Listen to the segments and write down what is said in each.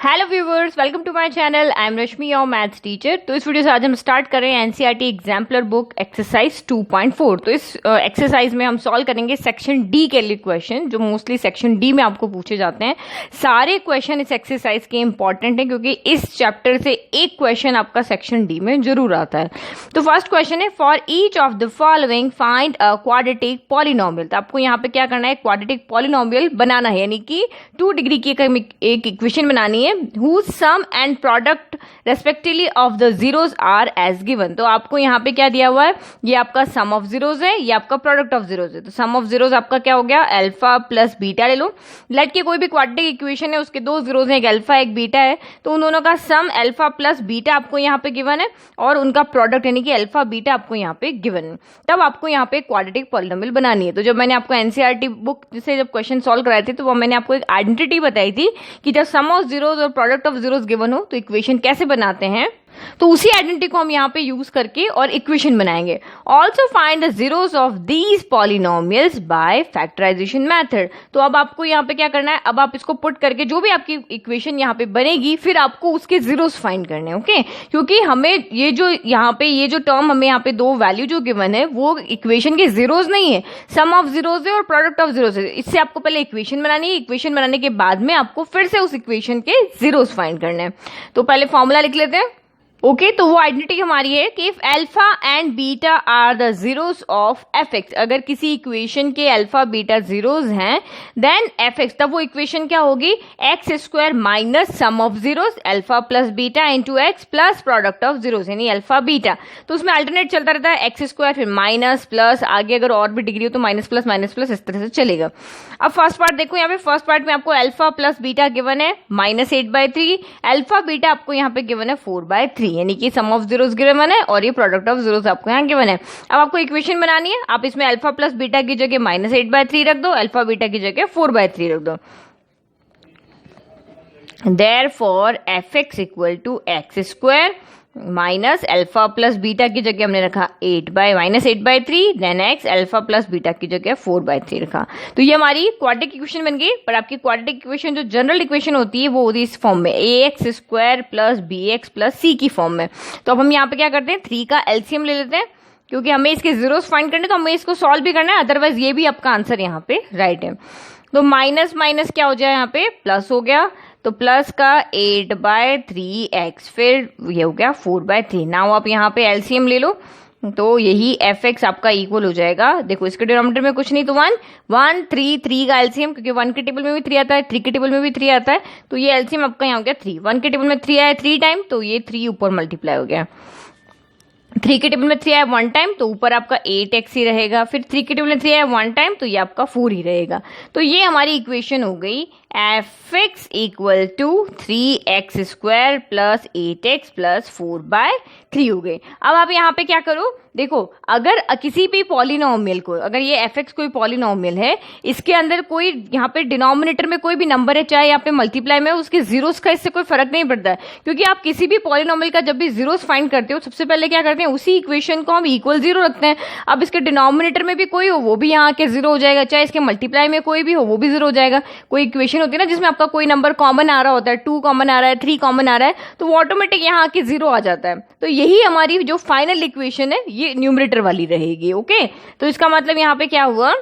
Hello viewers, welcome to my channel. I am Rashmi, your maths teacher. तो इस video से आज हम स्टार्ट कर रहे हैं एनसीईआरटी एग्जाम्पलर बुक एक्सरसाइज 2.4। तो इस एक्सरसाइज में हम सॉल्व करेंगे सेक्शन डी के लिए क्वेश्चन, जो मोस्टली सेक्शन डी में आपको पूछे जाते हैं। सारे क्वेश्चन इस एक्सरसाइज के इंपॉर्टेंट हैं क्योंकि इस चैप्टर से एक क्वेश्चन आपका सेक्शन डी में जरूर आता है। तो फर्स्ट क्वेश्चन है, for each of the following find a quadratic polynomial. तो आपको यहाँ पे क्या करना है, क्वाड्रेटिक पॉलिनोमियल बनाना है, यानी कि 2 डिग्री की एक इक्वेशन बनानी है whose sum and product respectively of the zeros are as given। तो आपको यहाँ पे क्या दिया हुआ है, ये आपका सम ऑफ जीरोस है, ये आपका प्रोडक्ट ऑफ जीरोस है। तो सम ऑफ जीरोस आपका क्या हो गया, अल्फा प्लस बीटा ले लो। लेट के कोई भी क्वाड्रेटिक इक्वेशन है, उसके 2 जीरोस हैं, एक अल्फा एक बीटा है, तो उन दोनों का सम अल्फा प्लस बीटा आपको यहाँ पे गिवन है और उनका प्रोडक्ट यानी कि अल्फा बीटा आपको यहाँ पे गिवन है। तब आपको यहाँ पे क्वाड्रेटिक पॉलिनोमियल बनानी है। तो जब मैंने आपको एनसीईआरटी बुक से जब क्वेश्चन सॉल्व कराए थे, तो वो मैंने आपको एक आइडेंटिटी बताई थी कि जब सम ऑफ जीरोस और प्रोडक्ट ऑफ जीरोस गिवन हो तो इक्वेशन कैसे बनाते हैं। तो उसी आइडेंटिटी को हम यहाँ पे यूज करके और इक्वेशन बनाएंगे। Also find the zeros of these polynomials by factorisation method. तो अब आपको यहाँ पे क्या करना है, अब आप इसको पुट करके जो भी आपकी इक्वेशन यहाँ पे बनेगी, फिर आपको उसके जीरोस फाइंड करने हैं। ओके, क्योंकि हमें ये जो यहाँ पे ये जो टर्म हमें यहाँ पे 2 वैल्यू जो गिवन है वो इक्वेशन के जीरोस नहीं है, सम ऑफ जीरोस है और प्रोडक्ट ऑफ जीरोस है। इससे आपको पहले इक्वेशन बनानी है, इक्वेशन बनाने के बाद में आपको फिर से उस इक्वेशन के जीरोस फाइंड करने हैं। तो पहले फॉर्मूला लिख लेते हैं। ओके, तो वो आइडेंटिटी हमारी है कि if alpha and beta are the zeros of f x, अगर किसी इक्वेशन के अल्फा बीटा जीरोस हैं, देन एफ एक्स, तब वो इक्वेशन क्या होगी, x square minus sum of zeros alpha plus beta into x plus product of zeros यानी alpha beta. तो उसमें अल्टरनेट चलता रहता है, एक्स स्क्वायर फिर माइनस प्लस, आगे अगर और भी डिग्री हो तो माइनस प्लस इस तरह से चलेगा। अब फर्स्ट पार्ट देखो, यहाँ पे फर्स्ट पार्ट में आपको अल्फा प्लस बीटा गिवन है -8/3, अल्फा बीटा आपको यहाँ पे गिवन है 4/3, यानी कि सम ऑफ जीरोस गिवन है और ये प्रोडक्ट ऑफ जीरोस आपको यहाँ गिवन है। अब आपको इक्वेशन बनानी है, आप इसमें अल्फा प्लस बीटा की जगह -8/3 रख दो, अल्फा बीटा की जगह 4/3 रख दो। Therefore fx equal to x square minus alpha plus beta की जगह हमने रखा -8/3, then x alpha plus beta की जगह 4/3 रखा। तो ये हमारी क्वाड्रेटिक इक्वेशन बन गई। पर आपकी क्वाड्रेटिक इक्वेशन जो जनरल इक्वेशन होती है वो होती है इस फॉर्म में, ax square plus bx plus c की फॉर्म में। तो अब हम यहाँ पे क्या करते हैं, 3 का एलसीएम ले लेते हैं, क्योंकि हमें इसके जीरोस फाइंड करने, तो हमें इसको सॉल्व भी करना है, अदरवाइज ये भी आपका आंसर यहाँ पे राइट है। तो माइनस माइनस क्या हो जाए, यहाँ पे प्लस हो गया, तो प्लस का 8/3x, फिर ये हो गया 4/3। नाउ आप यहाँ पे एलसीएम ले लो, तो यही एफ एक्स आपका इक्वल हो जाएगा। देखो इसके डिनोमिनेटर में कुछ नहीं, तो 1 3 का एलसीएम, क्योंकि 1 के टेबल में भी 3 आता है, 3 के टेबल में भी 3 आता है, तो ये एलसीएम आपका यहाँ हो गया 3। 1 के टेबल में 3 आया 3 टाइम, तो ये 3 ऊपर मल्टीप्लाई हो गया। 3 के टेबल में 3 आया 1 टाइम, तो ऊपर आपका 8x ही रहेगा। फिर 3 के टेबल में 3 आया 1 टाइम, तो ये आपका 4 ही रहेगा। तो ये हमारी इक्वेशन हो गई f x equal to 3x square plus 8x plus 4/3 हो गई। अब आप यहाँ पे क्या करो, देखो अगर किसी भी पॉलिनोमियल को, अगर ये एफ एक्स कोई पॉलिनोमियल है, इसके अंदर कोई यहाँ पे डिनोमिनेटर में कोई भी नंबर है, चाहे यहाँ पे मल्टीप्लाई में, उसके जीरोस का इससे कोई फर्क नहीं पड़ता है, क्योंकि आप किसी भी पॉलिनोमियल का जब भी जीरोस फाइंड करते हो, सबसे पहले क्या करते हैं, उसी इक्वेशन को हम इक्वल 0 रखते हैं। अब इसके डिनोमिनेटर में भी कोई हो वो भी यहाँ के 0 हो जाएगा, चाहे इसके मल्टीप्लाई में कोई भी हो वो भी 0 हो जाएगा। कोई इक्वेशन होती है ना जिसमें आपका कोई नंबर कॉमन आ रहा होता है, 2 कॉमन आ रहा है, 3 कॉमन आ रहा है, तो वो ऑटोमेटिक यहाँ के 0 आ जाता है। तो यही हमारी जो फाइनल इक्वेशन है ये न्यूमरेटर वाली रहेगी। ओके, तो इसका मतलब यहाँ पे क्या हुआ,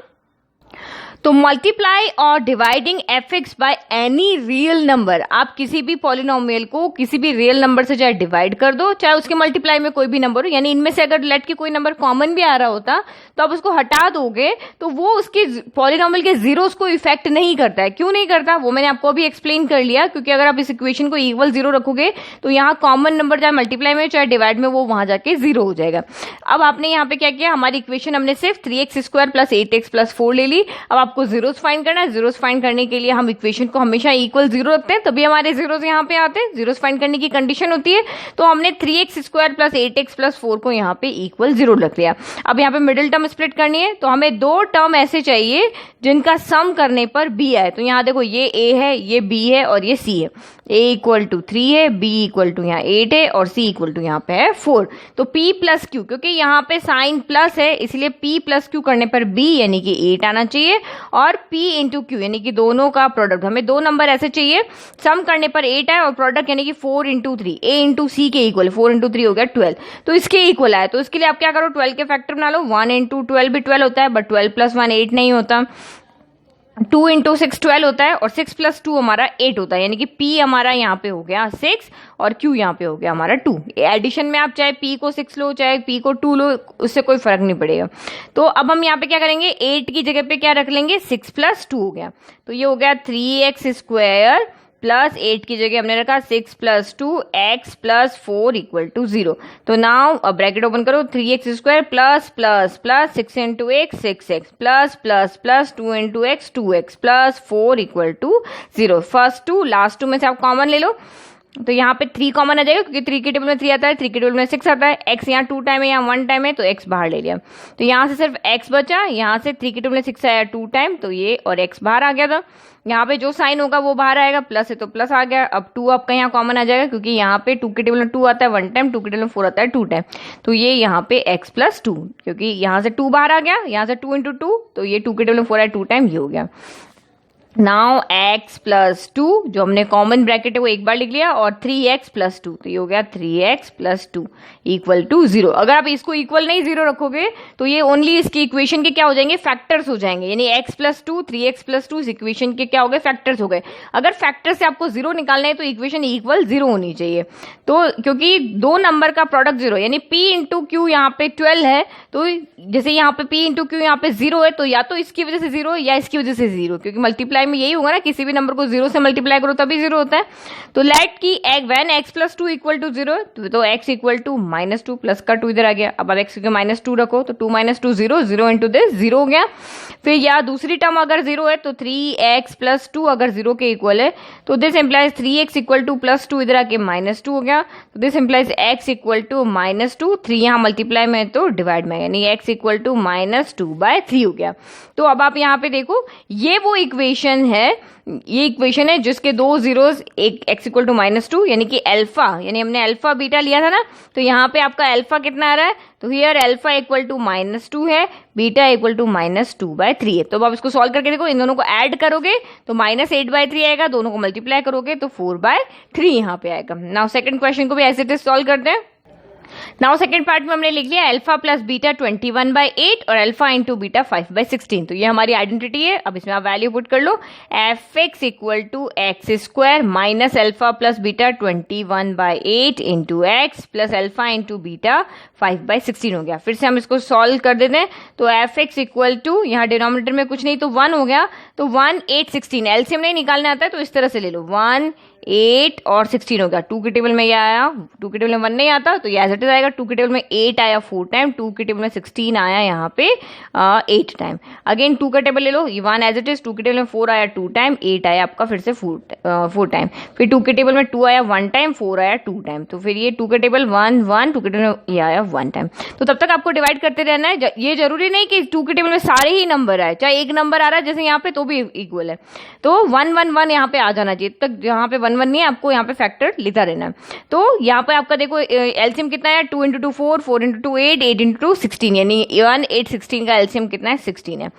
तो मल्टीप्लाई और dividing F x by any real number, आप किसी भी पॉलिनोमियल को किसी भी रियल नंबर से चाहे डिवाइड कर दो, चाहे उसके मल्टीप्लाई में कोई भी नंबर हो, यानी इनमें से अगर लेट के कोई नंबर कॉमन भी आ रहा होता तो आप उसको हटा दोगे तो वो उसके पॉलिनोमियल के जीरोस को इफेक्ट नहीं करता है। क्यों नहीं करता, वो मैंने आपको अभी एक्सप्लेन कर लिया, क्योंकि अगर आप इस इक्वेशन को इक्वल 0 रखोगे तो यहाँ कॉमन नंबर चाहे मल्टीप्लाई में चाहे डिवाइड में वो वहां जाके 0 हो जाएगा। अब आपने यहाँ पे क्या किया, हमारी इक्वेशन हमने सिर्फ 3x square plus 8x plus 4 ले ली। अब आपको जीरोस फाइंड करना है, जीरोस फाइंड करने के लिए हम इक्वेशन को हमेशा इक्वल 0 रखते हैं, तभी हमारे जीरोस यहाँ पे आते हैं। जीरोस फाइंड करने की कंडीशन होती है, तो हमने 3x square plus 8x plus 4 को यहाँ पे इक्वल 0 रख लिया। अब यहाँ पे मिडिल टर्म स्प्लिट करनी है, तो हमें 2 टर्म ऐसे चाहिए जिनका सम करने पर b आए। तो यहाँ देखो ये a है, ये b है और ये c है। a इक्वल टू 3 है, b इक्वल टू यहाँ 8 है और c इक्वल टू यहाँ पे है 4। तो p प्लस क्यू, क्योंकि यहाँ पे साइन प्लस है इसलिए p प्लस क्यू करने पर b यानी कि 8 आना चाहिए, और p इंटू क्यू यानी कि दोनों का प्रोडक्ट, हमें दो नंबर ऐसे चाहिए सम करने पर 8 है और प्रोडक्ट यानी कि 4 इंटू 3 a इंटू सी के इक्वल, 4 इंटू 3 हो गया 12, तो इसके इक्वल आया। तो इसके लिए आप क्या करो 12 के फैक्टर बना लो, 1 इंटू 12 भी 12 होता है बट 12 प्लस 1 8 नहीं होता, 2 इंटू 6 12 होता है और 6 प्लस 2 हमारा 8 होता है, यानी कि p हमारा यहाँ पे हो गया 6 और q यहाँ पे हो गया हमारा 2। एडिशन में आप चाहे p को 6 लो चाहे p को 2 लो, उससे कोई फर्क नहीं पड़ेगा। तो अब हम यहाँ पे क्या करेंगे 8 की जगह पे क्या रख लेंगे 6 प्लस 2 हो गया, तो ये हो गया 3x² प्लस 8 की जगह हमने रखा 6 plus 2 x plus 4 equal to 0। तो नाउ अब ब्रैकेट ओपन करो 3x² plus plus plus 6 into x 6x plus plus plus 2 into x 2x plus 4 equal to 0। First two last two में से आप कॉमन ले लो, तो यहाँ पे 3 कॉमन आ जाएगा क्योंकि 3 के टेबल में 3 आता है, 3 के टेबल में 6 आता है, x यहाँ 2 टाइम है यहाँ 1 टाइम है तो x बाहर ले लिया, तो यहाँ से सिर्फ x बचा, यहाँ से 3 के टेबल में 6 आया 2 टाइम तो ये और x बाहर आ गया था। यहाँ पे जो साइन होगा वो बाहर आएगा, प्लस है तो प्लस आ गया। अब 2 आपका यहाँ कॉमन आ जाएगा क्योंकि यहाँ पे 2 के टेबल में 2 आता है 1 टाइम, 2 के टेबल में 4 आता है 2 टाइम, तो ये यहाँ पे x प्लस 2, क्योंकि यहाँ से 2 बाहर आ गया, यहाँ से 2 इंटू 2 तो ये 2 के टेबल में 4 है 2 टाइम, ये हो गया। नाउ x प्लस 2 जो हमने कॉमन ब्रैकेट है वो एक बार लिख लिया और 3x प्लस 2 तो ये हो गया 3x प्लस 2 इक्वल टू 0। अगर आप इसको इक्वल नहीं 0 रखोगे तो ये ओनली इसकी इक्वेशन के क्या हो जाएंगे फैक्टर्स हो जाएंगे, यानी x प्लस 2 3x प्लस 2 इस इक्वेशन के क्या हो गए फैक्टर्स हो गए। अगर फैक्टर से आपको 0 निकालना है तो इक्वेशन इक्वल 0 होनी चाहिए, तो क्योंकि दो नंबर का प्रोडक्ट 0 यानी p इंटू क्यू यहाँ पे 12 है, तो जैसे यहाँ पे p इंटू क्यू यहाँ पे 0 है तो या तो इसकी वजह से 0 या इसकी वजह से 0, क्योंकि मल्टीप्लाई में यही होगा ना, किसी भी नंबर को 0 से मल्टीप्लाई करो तभी 0 होता है। तो लेट की when x plus 2 equal to 0 तो x इक्वल टू -2 प्लस का 2 इधर आ गया, अब x के -2 रखो तो 2 - 2 0, 0 इंटू दिस 0 हो गया। फिर या दूसरी टर्म अगर 0 है तो 3x प्लस 2 अगर 0 के इक्वल है तो this implies 3x equal to plus 2 इधर आके -2 हो गया, तो this implies x equal to -2, 3 यहाँ मल्टीप्लाई में तो डिवाइड में, यानी x इक्वल टू -2/3 हो गया। तो अब आप यहाँ पे देखो ये वो इक्वेशन है, ये इक्वेशन है जिसके दो जीरोस, एक x इक्वल टू -2 यानी कि अल्फा, यानी हमने अल्फा बीटा लिया था ना, तो यहाँ पे आपका अल्फा कितना आ रहा है, तो हियर अल्फा इक्वल टू -2 है, बीटा इक्वल टू -2/3 है। तो अब आप इसको सॉल्व करके देखो, इन दोनों को ऐड करोगे तो -8/3 आएगा, दोनों को मल्टीप्लाई करोगे तो 4/3 यहाँ पे आएगा। नाउ सेकंड क्वेश्चन को भी ऐसे इट इज सॉल्व करते हैं। नाउ सेकंड पार्ट में हमने लिख लिया अल्फा प्लस बीटा 21/8 और अल्फा इंटू बीटा 5/16, तो ये हमारी आइडेंटिटी है। अब इसमें आप वैल्यू पुट कर लो, f x equal to x² minus alpha plus beta 21/8 into x plus alpha into beta 5/16 हो गया। फिर से हम इसको सॉल्व कर देते हैं, तो एफ एक्स इक्वल टू यहाँ डिनोमिनेटर में कुछ नहीं तो 1 हो गया, तो 1 8 16, एलसीएम नहीं निकालना आता है तो इस तरह से ले लो, 1 8 और 16 हो गया। 2 के टेबल में ये आया, 2 के टेबल में 1 नहीं आता तो ये एज इट इज आएगा, 2 के टेबल में 8 आया 4 टाइम, 2 के टेबल में 16 आया यहाँ पे 8 टाइम। अगेन 2 का टेबल ले लो, ये 1 एज इट इज, 2 के टेबल में 4 आया 2 टाइम, 8 आया आपका फिर से 4 टाइम, फिर 2 के टेबल में 2 आया 1 टाइम, 4 आया 2 टाइम, तो फिर ये 2 के टेबल 1 1, 2 के टेबल में ये आया 1 टाइम। तो तब तक आपको डिवाइड करते रहना है, ये जरूरी नहीं कि 2 के टेबल में सारे ही नंबर आए, चाहे एक नंबर आ रहा है जैसे यहाँ पे तो भी इक्वल है, तो 1 1 1 यहाँ पे आ जाना चाहिए, तक यहाँ पे 1 1 नहीं है, आपको यहाँ पे फैक्टर लेता रहना है। तो यहाँ पे आपका देखो एलसीएम कितना है, 2 इंटू 2 4, 4 इंटू 2 8, 8 इंटू 2 16, यानी 1 8 16 का एलसीएम कितना है 16 है।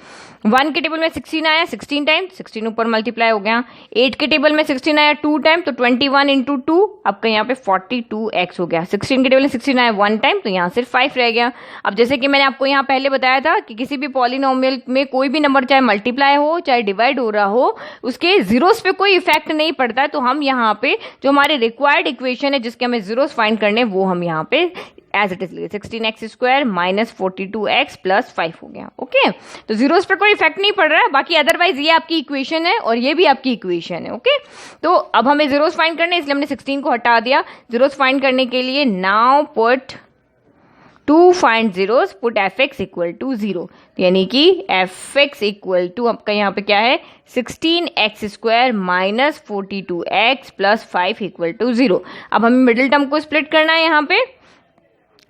1 के टेबल में 16 आया 16 टाइम, 16 ऊपर मल्टीप्लाई हो गया, 8 के टेबल में 16 आया 2 टाइम, तो 21 इंटू 2 आपका यहाँ पे 42x हो गया। 16 के टेबल में 16 आया 1 टाइम, तो यहाँ सिर्फ 5 रह गया। अब जैसे कि मैंने आपको यहाँ पहले बताया था कि किसी भी पॉलिनोमियल में कोई भी नंबर चाहे मल्टीप्लाई हो चाहे डिवाइड हो रहा हो, उसके जीरोस पे कोई इफेक्ट नहीं पड़ता है, तो हम यहाँ पे जो हमारे रिक्वायर्ड इक्वेशन है जिसके हमें जीरोस फाइंड करने, वो हम यहाँ पे as it is 16x² minus 42x plus 5 हो गया। ओके, तो जीरोस पर कोई इफेक्ट नहीं पड़ रहा है, बाकी अदरवाइज ये आपकी इक्वेशन है और ये भी आपकी इक्वेशन है। ओके, तो अब हमें जीरोस फाइंड करने, इसलिए हमने 16 को हटा दिया। जीरोस फाइंड करने के लिए now put to find zeros, put f x equal to 0, यानी कि एफ एक्स इक्वल टू आपका यहाँ पे क्या है 16x² minus 42x plus 5 equal to 0। अब हमें मिडिल टर्म को स्प्लिट करना है यहाँ पे,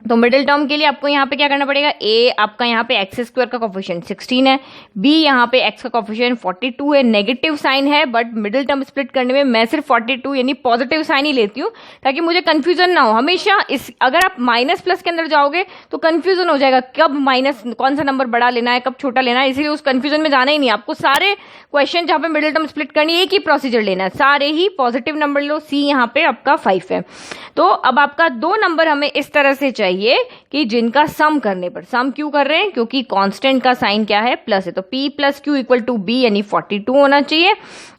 तो मिडिल टर्म के लिए आपको यहाँ पे क्या करना पड़ेगा, ए आपका यहाँ पे एक्स स्क्वायर का कोफिशिएंट 16 है, बी यहाँ पे एक्स का कोफिशिएंट 42 है, नेगेटिव साइन है, बट मिडिल टर्म स्प्लिट करने में मैं सिर्फ 42 यानी पॉजिटिव साइन ही लेती हूँ ताकि मुझे कंफ्यूजन ना हो। हमेशा इस अगर आप माइनस प्लस के अंदर जाओगे तो कंफ्यूजन हो जाएगा, कब माइनस कौन सा नंबर बड़ा लेना है कब छोटा लेना है, इसीलिए उस कंफ्यूजन में जाना ही नहीं। आपको सारे क्वेश्चन जहाँ पे मिडिल टर्म स्प्लिट करनी है एक ही प्रोसीजर लेना है, सारे ही पॉजिटिव नंबर लो। सी यहाँ पे आपका 5 है। तो अब आपका 2 नंबर हमें इस तरह से चाहिए कि जिनका सम करने पर, सम क्यों कर रहे हैं क्योंकि कांस्टेंट का साइन क्या है, प्लस है, तो p plus q equal to b यानी 42 होना चाहिए,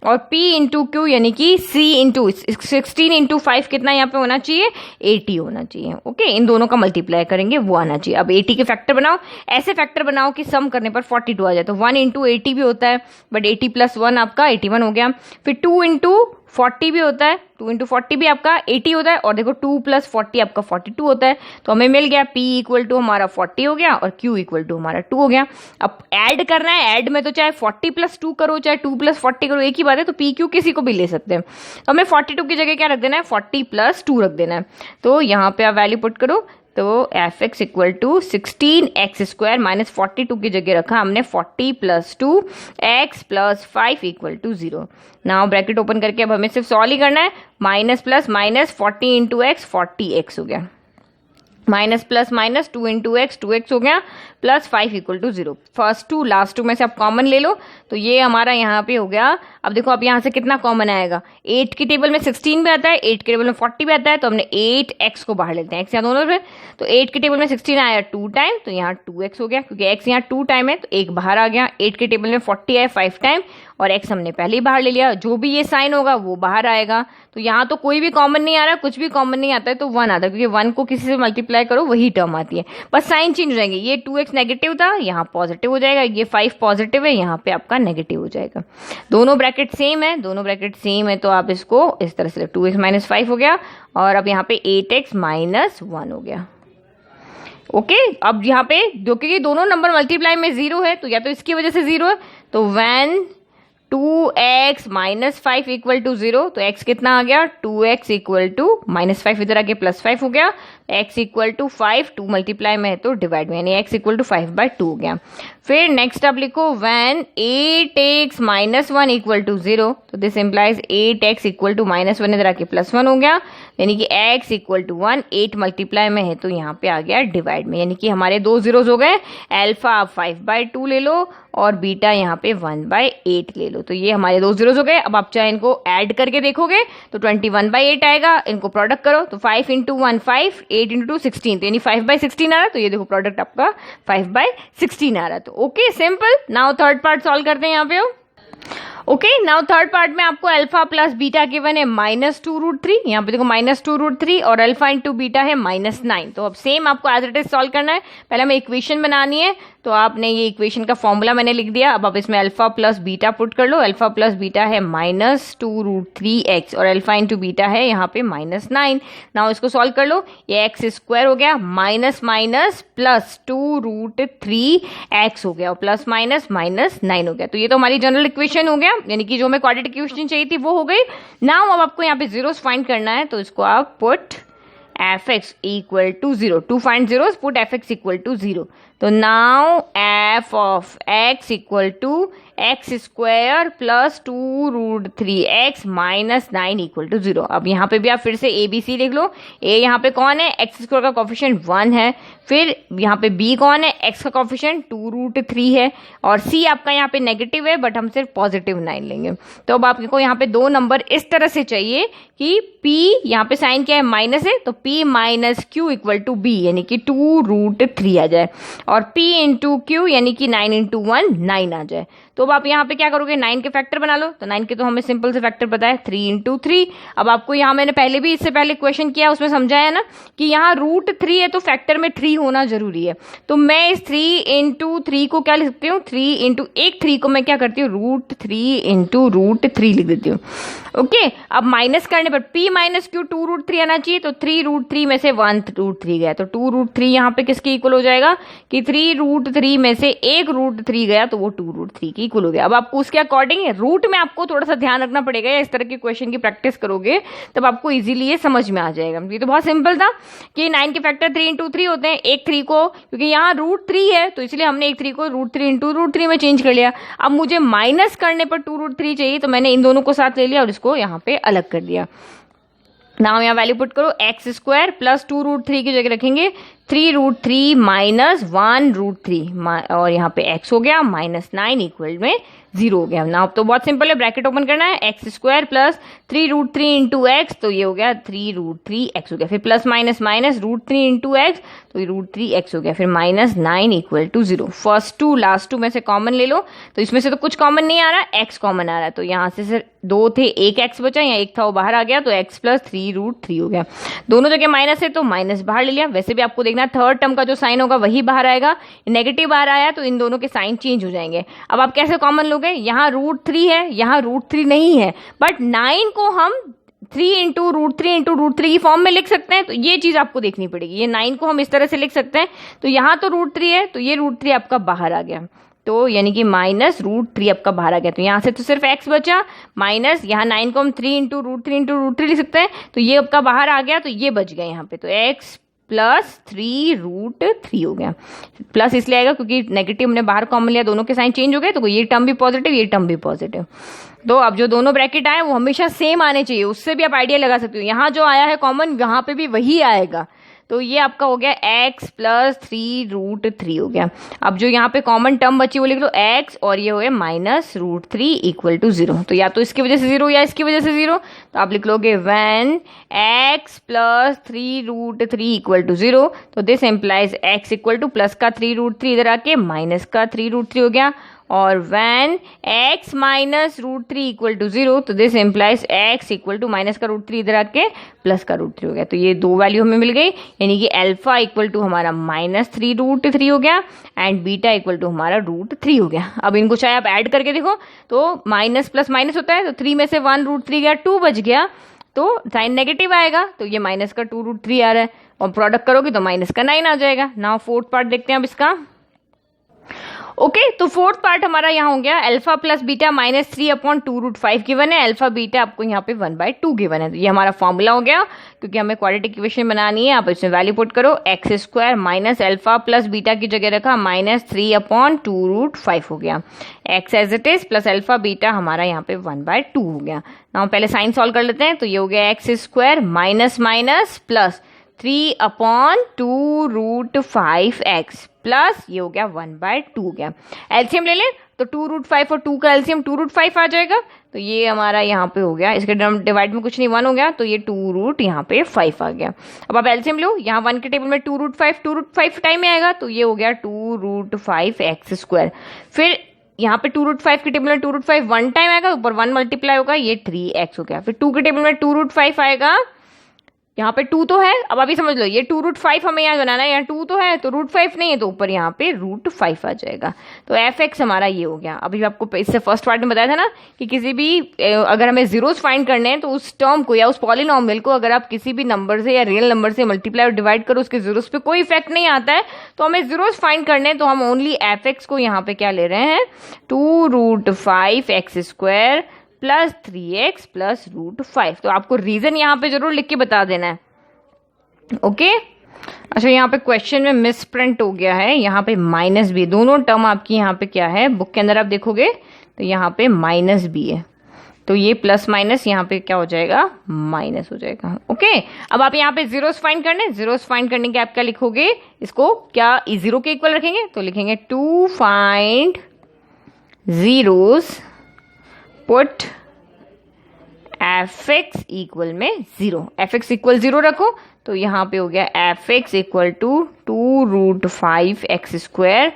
और p इंटू क्यू यानी कि c इंटू 16 इंटू 5 कितना यहाँ पे होना चाहिए, 80 होना चाहिए। ओके, इन दोनों का मल्टीप्लाई करेंगे वो आना चाहिए। अब 80 के फैक्टर बनाओ, ऐसे फैक्टर बनाओ कि सम करने पर 42 आ जाए। तो 1 इंटू 80 भी होता है, बट 80 प्लस 1 आपका 81 हो गया। फिर 2 इंटू 40 भी होता है, 2 इंटू 40 भी आपका 80 होता है, और देखो 2 प्लस 40 आपका 42 होता है। तो हमें मिल गया p इक्वल टू हमारा 40 हो गया और q इक्वल टू हमारा 2 हो गया। अब ऐड करना है, ऐड में तो चाहे 40 प्लस 2 करो चाहे 2 प्लस 40 करो एक ही बात है, तो p q किसी को भी ले सकते हैं। तो हमें 42 की जगह क्या रख देना है, 40 प्लस 2 रख देना है। तो यहाँ पे आप वैल्यू पुट करो, तो f x equal to 16 x square minus 42 की जगह रखा हमने 40 plus 2 x plus 5 equal to 0। Now bracket open करके अब हमें सिर्फ सॉल्व ही करना है, minus plus minus 40 into x 40 x हो गया, minus plus minus 2 into x 2x हो गया, plus 5 equal to 0। First two last two में से आप कॉमन ले लो, तो ये हमारा यहाँ पे हो गया। अब देखो अब यहाँ से कितना कॉमन आएगा, 8 की टेबल में 16 भी आता है, 8 की टेबल में 40 भी आता है, तो हमने 8x को बाहर लेते हैं, x यहाँ दोनों में। तो 8 की टेबल में 16 आया 2 टाइम, तो यहाँ 2x हो गया, क्योंकि x यहाँ 2 टाइम है तो 1 बाहर आ गया। 8 की टेबल में 40 आया 5 टाइम, और x हमने पहले ही बाहर ले लिया, जो भी ये साइन होगा वो बाहर आएगा। तो यहाँ तो कोई भी कॉमन नहीं आ रहा, कुछ भी कॉमन नहीं आता है, तो 1 आता है, क्योंकि 1 को किसी से मल्टीप्लाई करो वही टर्म आती है, बस साइन चेंज हो जाएंगे। ये 2x नेगेटिव था, यहाँ पॉजिटिव हो जाएगा, ये 5 पॉजिटिव है, यहाँ पे आपका नेगेटिव हो जाएगा। दोनों ब्रैकेट सेम है, दोनों ब्रैकेट सेम है, तो आप इसको इस तरह से 2x माइनस 5 हो गया, और अब यहाँ पे 8x माइनस 1 हो गया। ओके, अब यहाँ पे जो कि दोनों नंबर मल्टीप्लाई में 0 है, तो या तो इसकी वजह से 0 है, तो when 2x minus 5 equal to 0, तो x कितना आ गया, 2x इक्वल टू माइनस 5 इधर आके प्लस 5 हो गया, x इक्वल टू 5, 2 मल्टीप्लाई में है तो डिवाइड में, यानी x इक्वल टू 5/2 हो गया। फिर नेक्स्ट आप लिखो when 8x minus 1 equal to 0, तो this implies 8x equal to minus 1 इधर आके प्लस 1 हो गया, यानी कि x इक्वल टू 1, 8 मल्टीप्लाई में है तो यहाँ पे आ गया डिवाइड में, यानी कि हमारे 2 zeros हो गए। अल्फा आप 5/2 ले लो और बीटा यहाँ पे 1/8 ले लो, तो ये हमारे 2 zeros हो गए। अब आप चाहे इनको ऐड करके देखोगे तो 21/8 आएगा, इनको प्रोडक्ट करो तो 5 इंटू 1 5, 8 इंटू 2 16, तो यानी 5/16 आ रहा है, तो ये देखो प्रोडक्ट आपका 5/16 आ रहा है। तो okay, simple. Now third part solve करते हैं यहाँ पे। ओके, नाउ थर्ड पार्ट में आपको अल्फा प्लस बीटा गिवन है -2√3, यहाँ पे देखो -2√3, और अल्फा इंटू बीटा है -9। तो अब सेम आपको एज इट इज सॉल्व करना है। पहले हमें इक्वेशन बनानी है, तो आपने ये इक्वेशन का फॉर्मूला मैंने लिख दिया। अब आप इसमें अल्फा प्लस बीटा पुट कर लो। अल्फा प्लस बीटा है -2√3x, और अल्फा इंटू बीटा है यहाँ पे -9। नाउ इसको सॉल्व कर लो, ये x स्क्वायर हो गया, माइनस माइनस प्लस 2√3x हो गया, और प्लस माइनस -9 हो गया। तो ये तो हमारी जनरल इक्वेशन हो गया, यानी कि जो हमें क्वाड्रेटिक इक्वेशन चाहिए थी वो हो गई। नाउ अब आपको यहाँ पे जीरोस फाइंड करना है, तो इसको आप put fx equal to 0, to find zeros put fx equal to 0। तो now f of x equal to x square plus 2√3x minus 9 equal to 0। अब यहाँ पे भी आप फिर से ए बी सी लिख लो। ए यहाँ पे कौन है, एक्स स्क्वायर का कोफिशिएंट 1 है। फिर यहाँ पे बी कौन है, एक्स का कोफिशिएंट 2√3 है, और सी आपका यहाँ पे नेगेटिव है, बट हम सिर्फ पॉजिटिव 9 लेंगे। तो अब आपको यहाँ पे 2 नंबर इस तरह से चाहिए कि p यहाँ पे साइन क्या है, माइनस है, तो p minus q equal to b, यानी कि 2√3 आ जाए, और p इंटू क्यू यानी कि 9 इंटू 1 9 आ जाए। तो अब आप यहाँ पे क्या करोगे, 9 के फैक्टर बना लो। तो 9 के तो हमें सिंपल से फैक्टर पता है, 3 इंटू 3। अब आपको यहाँ मैंने पहले भी इससे पहले क्वेश्चन किया, उसमें समझाया ना कि यहाँ √3 है तो फैक्टर में 3 होना जरूरी है। तो मैं इस 3 इंटू 3 को क्या लिख सकती हूँ, 3 इंटू एक 3 को मैं क्या करती हूँ, √3 इंटू √3 लिख देती हूँ। ओके, अब माइनस करने पर p माइनस क्यू 2√3 आना चाहिए, तो 3√3 में से 1√3 गया, तो 2√3 यहाँ पे किसके इक्वल हो जाएगा कि 3√3 में से एक √3 गया तो वो 2√3 के इक्वल हो गया। अब आपको उसके अकॉर्डिंग रूट में आपको थोड़ा सा ध्यान रखना पड़ेगा, या इस तरह के क्वेश्चन की प्रैक्टिस करोगे तब आपको इजीली ये समझ में आ जाएगा। ये तो बहुत सिंपल था कि 9 के फैक्टर 3 इंटू 3 होते हैं। एक 3 को, क्योंकि यहाँ √3 है तो इसलिए हमने एक 3 को √3 इंटू √3 में चेंज कर लिया। अब मुझे माइनस करने पर 2√3 चाहिए तो मैंने इन दोनों को साथ ले लिया और इसको यहाँ पे अलग कर दिया। नाउ यहाँ वैल्यू पुट करो, x² प्लस 2√3 की जगह रखेंगे 3√3 माइनस 1√3 और यहाँ पे x हो गया -9 इक्वल में 0 हो गया। नाउ तो बहुत सिंपल है, ब्रैकेट ओपन करना है, x² प्लस 3√3 इंटू x तो ये हो गया 3√3x हो गया, फिर plus minus minus √3 into x तो ये √3x हो गया, फिर -9 equal to 0। First two last two में से कॉमन ले लो, तो इसमें से तो कुछ कॉमन नहीं आ रहा, x कॉमन आ रहा है, तो यहाँ से सिर्फ 2 थे, एक x बचा, यहाँ एक था वो बाहर आ गया तो x प्लस 3√3 हो गया। दोनों जगह माइनस है तो माइनस बाहर ले लिया। वैसे भी आपको देखना थर्ड टर्म का जो साइन होगा वही बाहर आएगा, नेगेटिव बाहर आया तो इन दोनों के साइन चेंज हो जाएंगे। अब आप कैसे कॉमन लोगे, यहाँ √3 है, यहाँ √3 नहीं है, बट 9 को हम 3 इंटू √3 की फॉर्म में लिख सकते हैं, तो ये चीज आपको देखनी पड़ेगी। ये 9 को हम इस तरह से लिख सकते हैं, तो यहाँ तो √3 है तो ये √3 आपका बाहर आ गया, तो यानी कि -√3 आपका बाहर आ गया। तो यहाँ से तो सिर्फ x बचा, माइनस यहाँ 9 को हम 3 इंटू √3 लिख सकते हैं, तो ये आपका बाहर आ गया, तो ये बच गया यहाँ पे, तो x प्लस 3√3 हो गया। प्लस इसलिए आएगा क्योंकि नेगेटिव हमने बाहर कॉमन लिया, दोनों के साइन चेंज हो गए, तो ये टर्म भी पॉजिटिव, ये टर्म भी पॉजिटिव। तो अब जो दोनों ब्रैकेट आए वो हमेशा सेम आने चाहिए, उससे भी आप आइडिया लगा सकते हो। यहाँ जो आया है कॉमन, यहाँ पे भी वही आएगा, तो ये आपका हो गया x प्लस 3√3 हो गया। अब जो यहाँ पे कॉमन टर्म बची वो लिख लो x, और ये हो गया -√3 इक्वल टू 0। तो या तो इसकी वजह से 0 या इसकी वजह से 0, तो आप लिख लोगे when x plus 3√3 equal to 0, तो this implies x equal to plus का 3√3 इधर आके माइनस का 3√3 हो गया, और when x minus √3 equal to 0, तो this implies x equal to minus का √3 इधर आके प्लस का √3 हो गया। तो ये दो वैल्यू हमें मिल गई, यानी कि अल्फा इक्वल टू हमारा -3√3 हो गया एंड बीटा इक्वल टू हमारा √3 हो गया। अब इनको चाहे आप ऐड करके देखो, तो माइनस प्लस माइनस होता है, तो 3 में से 1√3 गया, 2 बच गया, तो साइन नेगेटिव आएगा, तो ये माइनस का 2√3 आ रहा है, और प्रोडक्ट करोगे तो माइनस का 9 आ जाएगा। नाउ फोर्थ पार्ट देखते हैं अब इसका। ओके, तो फोर्थ पार्ट हमारा यहाँ हो गया अल्फा प्लस बीटा -3/2√5 गिवन है, अल्फा बीटा आपको यहाँ पे 1/2 गिवन है। तो ये हमारा फॉर्मूला हो गया, क्योंकि हमें क्वाड्रेटिक इक्वेशन बनानी है। आप इसमें वैल्यू पुट करो, x² minus alpha plus beta की जगह रखा -3/2√5 हो गया, x as it is plus alpha beta हमारा यहाँ पे 1/2 हो गया। ना पहले साइन सॉल्व कर लेते हैं, तो ये हो गया x² minus minus plus 3/2√5x plus ये हो गया 1/2 हो गया। एलसीएम ले लें, तो 2√5 और 2 का एलसीएम 2√5 आ जाएगा, तो ये हमारा यहाँ पे हो गया, इसके डिवाइड में कुछ नहीं 1 हो गया, तो ये 2 यहाँ पे 5 आ गया। अब आप एलसीएम लो, यहाँ 1 के टेबल में 2√5 टाइम में आएगा, तो ये हो गया 2√5x²। फिर यहाँ पे 2√5 के टेबल में 2√5 1 टाइम आएगा, ऊपर 1 मल्टीप्लाई होगा, ये 3x हो गया। फिर 2 के टेबल में 2√5 आएगा, यहाँ पे 2 तो है, अब अभी समझ लो, ये 2√5 हमें यहाँ बनाना है, यहाँ 2 तो है तो √5 नहीं है, तो ऊपर यहाँ पे √5 आ जाएगा। तो fx हमारा ये हो गया। अभी आपको इससे फर्स्ट पार्ट में बताया था ना कि किसी भी अगर हमें जीरोस फाइंड करने हैं, तो उस टर्म को या उस पॉलिनॉमियल को अगर आप किसी भी नंबर से या रियल नंबर से मल्टीप्लाई और डिवाइड करो, उसके जीरोस पे कोई इफेक्ट नहीं आता है, तो हमें जीरोस फाइंड करने हैं, तो हम ओनली fx को यहाँ पे क्या ले रहे हैं, 2√5x² प्लस 3x प्लस √5। तो आपको रीजन यहाँ पे जरूर लिख के बता देना है, ओके। अच्छा, यहाँ पे क्वेश्चन में मिस प्रिंट हो गया है, यहाँ पे माइनस भी, दोनों टर्म आपकी यहाँ पे क्या है, बुक के अंदर आप देखोगे तो यहाँ पे माइनस भी है, तो ये प्लस माइनस यहाँ पे क्या हो जाएगा, माइनस हो जाएगा, ओके। अब आप यहाँ पे जीरोस फाइंड करने, जीरोस फाइंड करने के आप क्या लिखोगे, इसको क्या 0 के इक्वल रखेंगे, तो लिखेंगे to find zeros put fx equal में 0, fx इक्वल 0 रखो, तो यहाँ पे हो गया fx equal to 2√5x²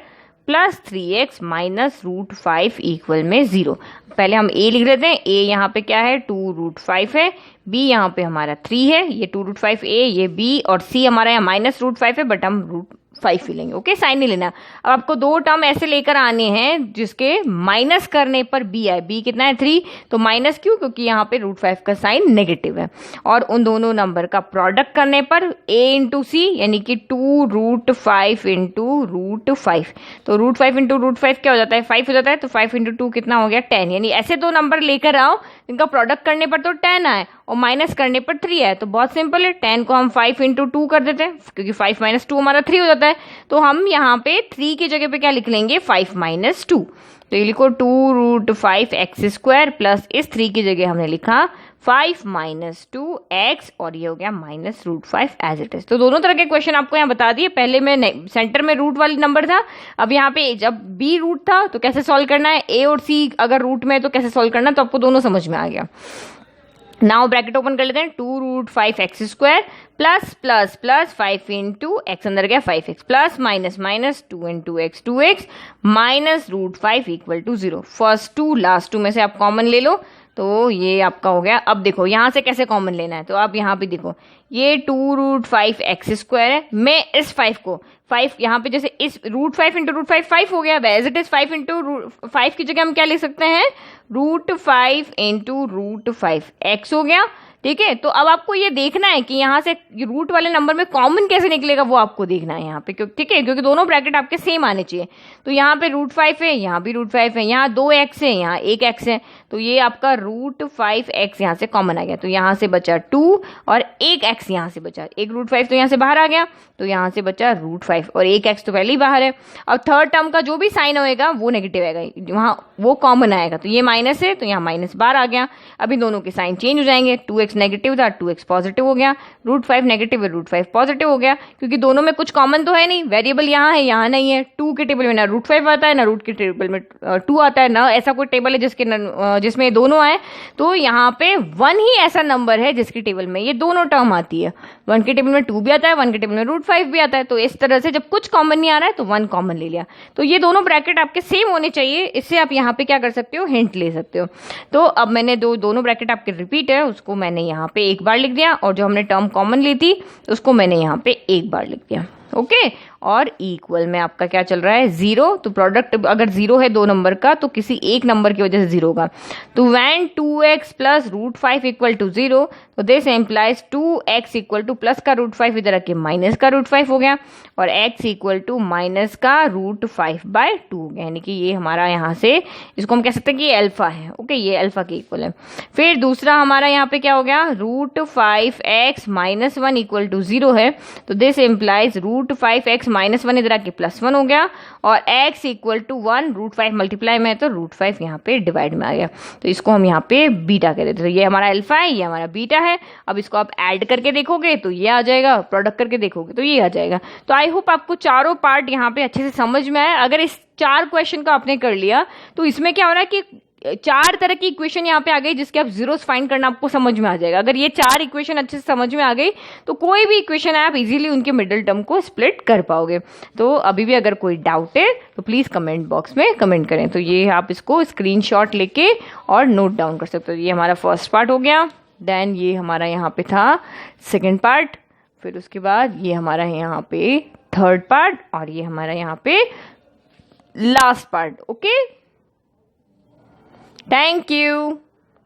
plus 3x minus √5 equal में 0। पहले हम a लिख लेते हैं, a यहाँ पे क्या है, 2√5 है, b यहाँ पे हमारा 3 है, ये 2√5 a, ये b, और c हमारा यहाँ -√5 है, बट हम 5 ही लेंगे। ओके, साइन नहीं लेना। अब आपको दो टर्म ऐसे लेकर आने हैं जिसके माइनस करने पर बी है। बी कितना है 3, तो माइनस क्यों, क्योंकि यहाँ पे √5 का साइन नेगेटिव है। और उन दोनों नंबर का प्रोडक्ट करने पर a इंटू सी यानी कि 2√5 इंटू √5, तो √5 इंटू √5 क्या हो जाता है 5 हो जाता है, तो 5 इंटू 2 कितना हो गया 10। यानी ऐसे दो नंबर लेकर आओ जिनका प्रोडक्ट करने पर तो 10 आए और माइनस करने पर 3 है। तो बहुत सिंपल है, 10 को हम 5 इंटू 2 कर देते हैं क्योंकि 5 माइनस 2 हमारा 3 हो जाता है। तो हम यहाँ पे 3 की जगह पे क्या लिख लेंगे 5 माइनस 2, तो ये लिखो 2√5x² प्लस इस 3 की जगह हमने लिखा 5 माइनस 2x और ये हो गया माइनस √5 एज इट इज। तो दोनों तरह के क्वेश्चन आपको यहाँ बता दिए। पहले में सेंटर में रूट वाली नंबर था, अब यहाँ पे जब b रूट था तो कैसे सॉल्व करना है, a और c अगर रूट में है तो कैसे सॉल्व करना है, तो आपको दोनों समझ में आ गया। नाउ ब्रैकेट ओपन कर लेते हैं, 2√5x² plus plus plus 5 into x अंदर गया 5x plus minus minus 2 into x 2x minus √5 equal to 0। First two last two में से आप कॉमन ले लो तो ये आपका हो गया। अब देखो यहाँ से कैसे कॉमन लेना है, तो आप यहाँ पे देखो ये 2√5x² है। मैं इस 5 को 5 यहाँ पे जैसे इस √5 इंटू √5 5 हो गया, एज इट इज 5 इंटू 5 की जगह हम क्या लिख सकते हैं √5 इंटू √5 x हो गया। ठीक है, तो अब आपको ये देखना है कि यहाँ से रूट वाले नंबर में कॉमन कैसे निकलेगा वो आपको देखना है यहाँ पे, ठीक है, क्योंकि दोनों ब्रैकेट आपके सेम आने चाहिए। तो यहाँ पे √5 है, यहाँ भी √5 है, यहाँ 2x है, यहाँ 1x है, तो ये आपका √5x यहाँ से कॉमन आ गया। तो यहाँ से बचा 2 और 1x यहाँ से बचा, एक √5 तो यहाँ से बाहर आ गया, तो यहाँ से बचा √5 और 1x तो पहले ही बाहर है। अब थर्ड टर्म का जो भी साइन होएगा वो नेगेटिव आएगा, वहाँ वो कॉमन आएगा, तो ये माइनस है तो यहाँ माइनस बाहर आ गया। अभी दोनों के साइन चेंज हो जाएंगे, 2x नेगेटिव था 2x पॉजिटिव हो गया, √5 नेगेटिव है √5 पॉजिटिव हो गया, क्योंकि दोनों में कुछ कॉमन तो है नहीं, वेरिएबल यहाँ है यहाँ नहीं है। 2 के टेबल में ना √5 आता है ना रूट के टेबल में 2 आता है, ना ऐसा कोई टेबल है जिसमें दोनों आए। तो यहाँ पे 1 ही ऐसा नंबर है जिसकी टेबल में ये दोनों टर्म आती है, 1 के टेबल में 2 भी आता है, 1 के टेबल में √5 भी आता है। तो इस तरह से जब कुछ कॉमन नहीं आ रहा है तो 1 कॉमन ले लिया। तो ये दोनों ब्रैकेट आपके सेम होने चाहिए, इससे आप यहाँ पे क्या कर सकते हो हिंट ले सकते हो। तो अब मैंने दोनों ब्रैकेट आपके रिपीट है उसको मैंने यहाँ पे एक बार लिख दिया, और जो हमने टर्म कॉमन ली थी उसको मैंने यहाँ पे एक बार लिख दिया। ओके, और इक्वल में आपका क्या चल रहा है 0, तो प्रोडक्ट अगर 0 है दो नंबर का तो किसी एक नंबर की वजह से 0 होगा। तो when 2x plus √5 equal to 0, तो this employees 2x equal to plus का √5 इधर रखे माइनस का √5 हो गया, और x इक्वल टू माइनस का √5/2 हो गया। यानी कि ये हमारा यहाँ से इसको हम कह सकते हैं कि ये अल्फा है। ओके, ये अल्फा के इक्वल है। फिर दूसरा हमारा यहाँ पे क्या हो गया √5x माइनस 1 इक्वल टू 0 है, तो दिस एम्प्लाइज √5x माइनस 1 इधर आके +1 हो गया, और x इक्वल टू 1 √5 मल्टीप्लाई में है तो √5 यहाँ पे डिवाइड में आ गया। तो इसको हम यहाँ पे बीटा कह देते हैं। तो ये हमारा अल्फा है, ये हमारा बीटा है। अब इसको आप ऐड करके देखोगे तो ये आ जाएगा, प्रोडक्ट करके देखोगे तो ये आ जाएगा। तो आई होप आपको चारों पार्ट यहाँ पे अच्छे से समझ में आया। अगर इस 4 क्वेश्चन का आपने कर लिया तो इसमें क्या हो रहा है कि 4 तरह की इक्वेशन यहाँ पे आ गई जिसके आप जीरोस फाइंड करना आपको समझ में आ जाएगा। अगर ये 4 इक्वेशन अच्छे से समझ में आ गई तो कोई भी इक्वेशन है आप इजीली उनके मिडिल टर्म को स्प्लिट कर पाओगे। तो अभी भी अगर कोई डाउट है तो प्लीज कमेंट बॉक्स में कमेंट करें। तो ये आप इसको स्क्रीनशॉट लेके और नोट डाउन कर सकते हो। ये हमारा फर्स्ट पार्ट हो गया, देन ये हमारा यहाँ पे था सेकेंड पार्ट, फिर उसके बाद ये हमारा यहाँ पे थर्ड पार्ट, और ये हमारा यहाँ पे last part. Okay, thank you.